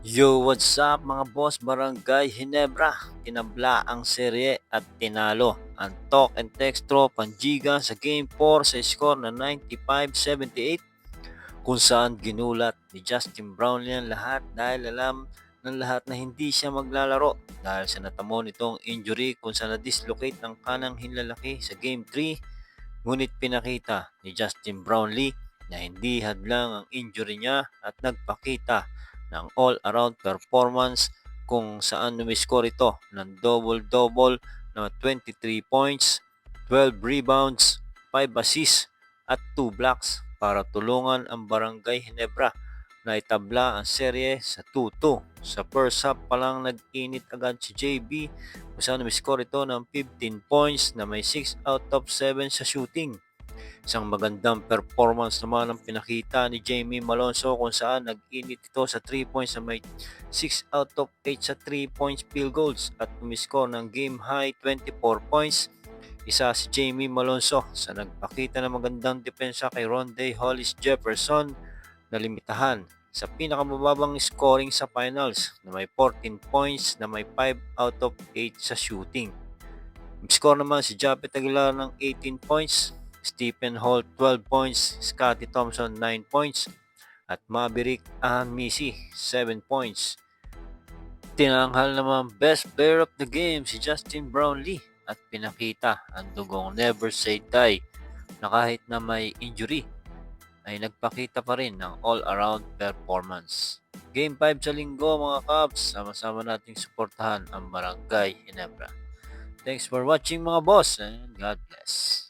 Yo, what's up mga boss Barangay Hinebra? Tinabla ang serye at tinalo ang Talk and Text Panjiga sa Game 4 sa score na 95-78 kung saan ginulat ni Justin Brownlee ang lahat dahil alam ng lahat na hindi siya maglalaro dahil sa natamo nitong injury kung saan na-dislocate ang kanang hinlalaki sa Game 3. Ngunit pinakita ni Justin Brownlee na hindi hadlang ang injury niya at nagpakita ng all-around performance kung saan numiskor ito ng double-double na 23 points, 12 rebounds, 5 assists at 2 blocks para tulungan ang Barangay Hinebra na itabla ang serye sa 2-2. Sa first half pa lang nag-init agad si JB kung saan numiskor ito ng 15 points na may 6 out of 7 sa shooting. Isang magandang performance naman ang pinakita ni Jamie Malonzo kung saan nag-init ito sa 3 points na may 6 out of 8 sa 3 points field goals at umiskor ng game high 24 points. Isa si Jamie Malonzo sa nagpakita ng magandang depensa kay Rondae Hollis Jefferson na limitahan sa pinakamababang scoring sa finals na may 14 points na may 5 out of 8 sa shooting. Score naman si Japet Aguilar ng 18 points, Stephen Holt 12 points, Scottie Thompson 9 points, at Maverick Misi 7 points. Tinanghal naman best player of the game si Justin Brownlee at pinakita ang dugong never say die na kahit na may injury ay nagpakita pa rin ng all-around performance. Game 5 sa linggo mga Cubs, sama-sama nating suportahan ang Barangay Hinebra. Thanks for watching mga boss and God bless.